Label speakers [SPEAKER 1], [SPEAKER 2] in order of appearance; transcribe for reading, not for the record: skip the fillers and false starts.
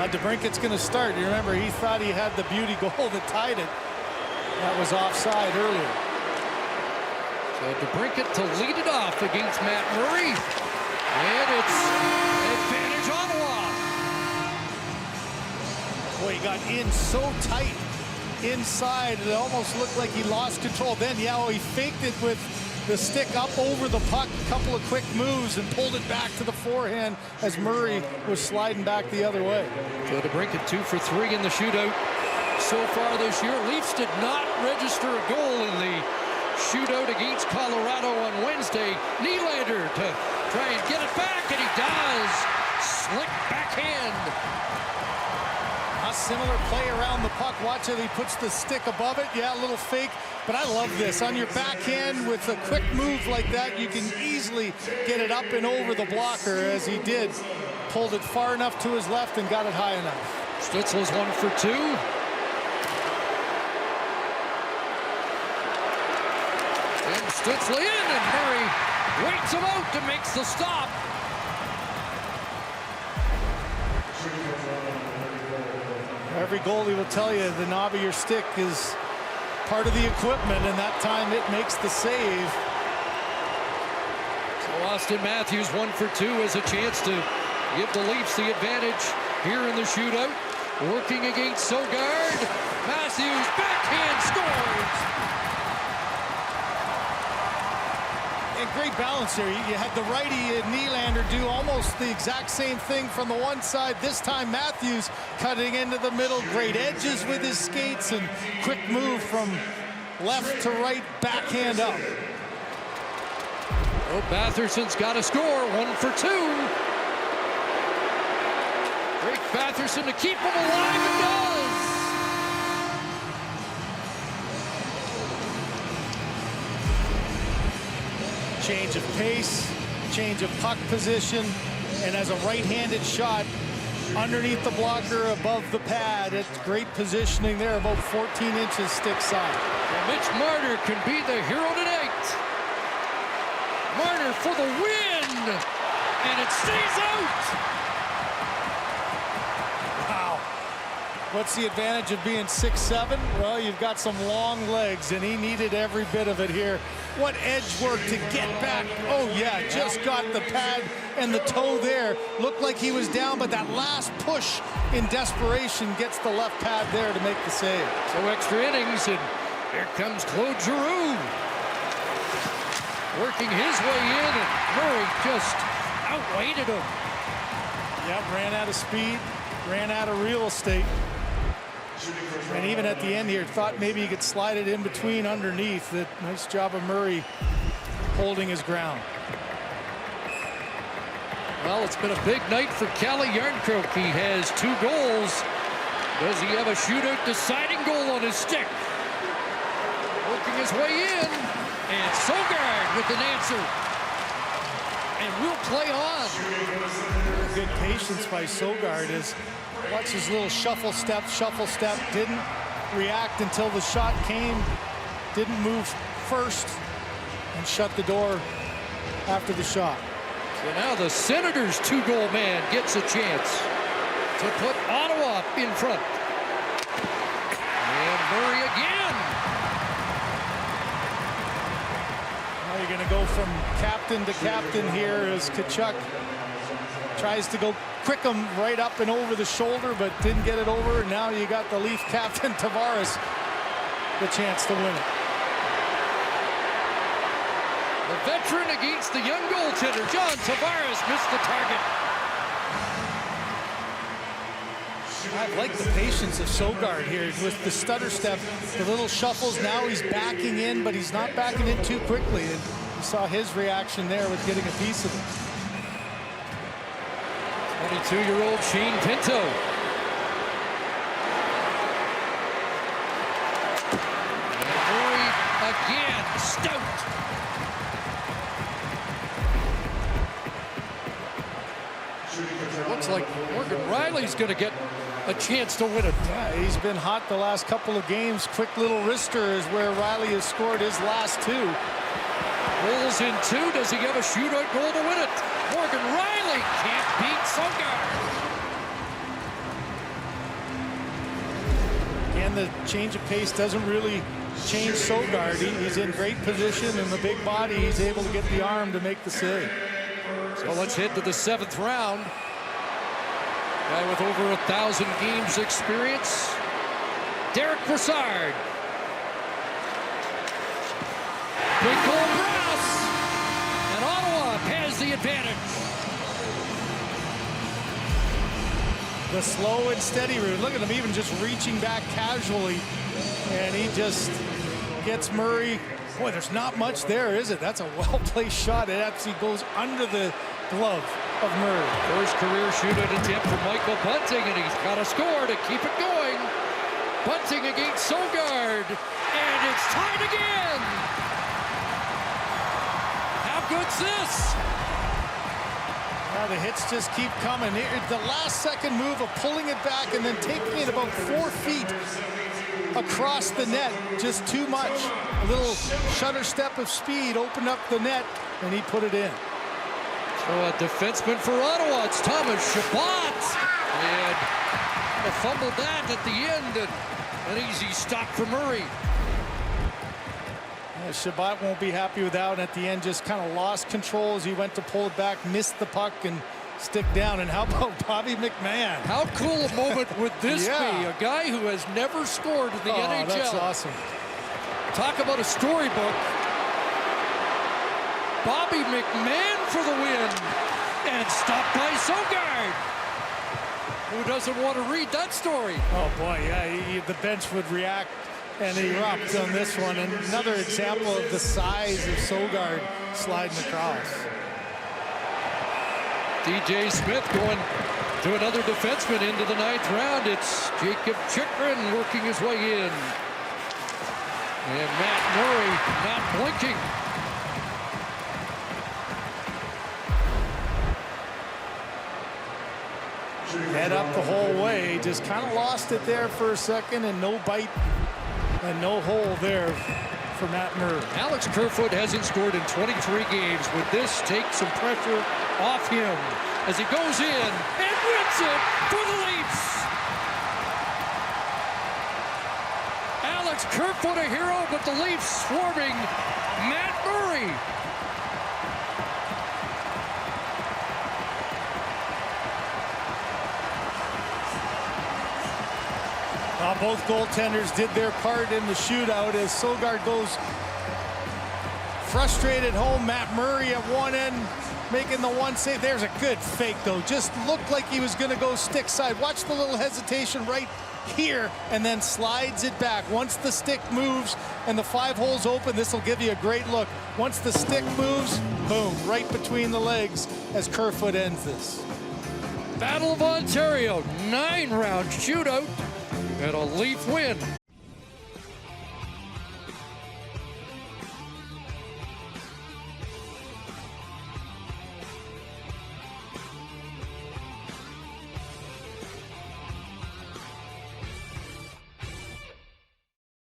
[SPEAKER 1] DeBrincat's going to start. You remember, he thought he had the beauty goal that tied it. That was offside earlier.
[SPEAKER 2] So DeBrincat to lead it off against Matt Murray. And it's advantage Ottawa.
[SPEAKER 1] Boy, he got in so tight inside, it almost looked like he lost control. Then, he faked it with the stick up over the puck, a couple of quick moves, and pulled it back to the forehand as Murray was sliding back the other way.
[SPEAKER 2] So DeBrincat 2 for 3 in the shootout so far this year. Leafs did not register a goal in the shootout against Colorado on Wednesday. Nylander to try and get it back, and he does. Slick backhand.
[SPEAKER 1] A similar play around the puck. Watch it, he puts the stick above it. Yeah, a little fake, but I love this. On your backhand with a quick move like that, you can easily get it up and over the blocker, as he did. Pulled it far enough to his left and got it high enough.
[SPEAKER 2] Stützle's 1 for 2. And Stützle in, and Murray waits him out and makes the stop.
[SPEAKER 1] Every goalie will tell you the knob of your stick is part of the equipment, and that time it makes the save.
[SPEAKER 2] So Austin Matthews 1 for 2 has a chance to give the Leafs the advantage here in the shootout. Working against Sogard. Matthews backhand scores.
[SPEAKER 1] And great balance there. You had the righty Nylander do almost the exact same thing from the one side. This time Matthews cutting into the middle. Great edges with his skates and quick move from left to right, backhand up.
[SPEAKER 2] Oh, Batherson's got to score. 1 for 2. Drake Batherson to keep him alive, and does.
[SPEAKER 1] Change of pace, change of puck position, and as a right-handed shot underneath the blocker, above the pad. It's great positioning there, about 14 inches stick side.
[SPEAKER 2] Well, Mitch Marner can be the hero tonight. Marner for the win, and it stays out.
[SPEAKER 1] Wow. What's the advantage of being 6'7"? Well, you've got some long legs, and he needed every bit of it here. What edge work to get back. Oh, yeah, just got the pad and the toe there. Looked like he was down, but that last push in desperation gets the left pad there to make the save.
[SPEAKER 2] So extra innings, and here comes Claude Giroux. Working his way in, and Murray just outweighted him.
[SPEAKER 1] Yep, ran out of speed, ran out of real estate. And even at the end here, thought maybe he could slide it in between underneath. That nice job of Murray holding his ground.
[SPEAKER 2] Well, it's been a big night for Calle Järnkrok. He has 2 goals. Does he have a shootout deciding goal on his stick? Working his way in, and Sogard with an answer. And will play on.
[SPEAKER 1] Good patience by Sogard as watch his little shuffle step, didn't react until the shot came, didn't move first, and shut the door after the shot.
[SPEAKER 2] So now the Senators' 2-goal man gets a chance to put Ottawa in front. And Murray again.
[SPEAKER 1] Now you're going to go from captain to captain here as Tkachuk tries to go quick him right up and over the shoulder, but didn't get it over. Now you got the Leaf captain, Tavares, the chance to win it.
[SPEAKER 2] The veteran against the young goaltender. John Tavares missed the target.
[SPEAKER 1] I like the patience of Sogard here with the stutter step, the little shuffles. Now he's backing in, but he's not backing in too quickly. And you saw his reaction there with getting a piece of it.
[SPEAKER 2] 22-year-old Shane Pinto. And Murray again, stout. Looks like Morgan Riley's going to get a chance to win it.
[SPEAKER 1] Yeah, he's been hot the last couple of games. Quick little wrister is where Riley has scored his last 2.
[SPEAKER 2] Rolls in 2. Does he have a shootout goal to win it? Morgan Riley can't beat Sogard.
[SPEAKER 1] the change of pace doesn't really change Sogard. He's in great position, and the big body, he's able to get the arm to make the save.
[SPEAKER 2] So let's head to the 7th round. Guy with over 1,000 games experience, Derek Brassard. Big goal brass, and Ottawa has the advantage.
[SPEAKER 1] The slow and steady route. Look at him even just reaching back casually, and he just gets Murray. Boy, there's not much there, is it? That's a well-placed shot. It actually goes under the glove of Murray.
[SPEAKER 2] First career shootout attempt for Michael Bunting, and he's got a score to keep it going. Bunting against Sogard, and it's tied again. How good's this?
[SPEAKER 1] The hits just keep coming. The last second move of pulling it back and then taking it about 4 feet across the net, just too much. A little shutter step of speed opened up the net, and he put it in.
[SPEAKER 2] So a defenseman for Ottawa, it's Thomas Chabot. And fumbled that at the end, and an easy stop for Murray.
[SPEAKER 1] Chabot won't be happy with that, and at the end just kind of lost control as he went to pull it back, missed the puck and stick down. And how about Bobby McMahon?
[SPEAKER 2] How cool a moment would this be? A guy who has never scored in the NHL.
[SPEAKER 1] That's awesome.
[SPEAKER 2] Talk about a storybook. Bobby McMahon for the win, and stopped by Sogard. Who doesn't want to read that story?
[SPEAKER 1] Oh boy, yeah, the bench would react and erupt on this one. And another example of the size of Sogard sliding across. DJ Smith going to another defenseman into the 9th round. It's Jacob Chychrun working his way in. And Matt Murray not blinking. Head up the whole way, just kind of lost it there for a second, and no bite and no hole there for Matt Murray.
[SPEAKER 2] Alex Kerfoot hasn't scored in 23 games. Would this take some pressure off him as he goes in and wins it for the Leafs? Alex Kerfoot a hero, but the Leafs swarming Matt Murray.
[SPEAKER 1] Both goaltenders did their part in the shootout as Sogard goes frustrated home. Matt Murray at one end making the one save. There's a good fake, though. Just looked like he was going to go stick side. Watch the little hesitation right here, and then slides it back. Once the stick moves and the 5 holes open, this will give you a great look. Once the stick moves, boom, right between the legs as Kerfoot ends this.
[SPEAKER 2] Battle of Ontario, 9-round shootout. And a Leaf win.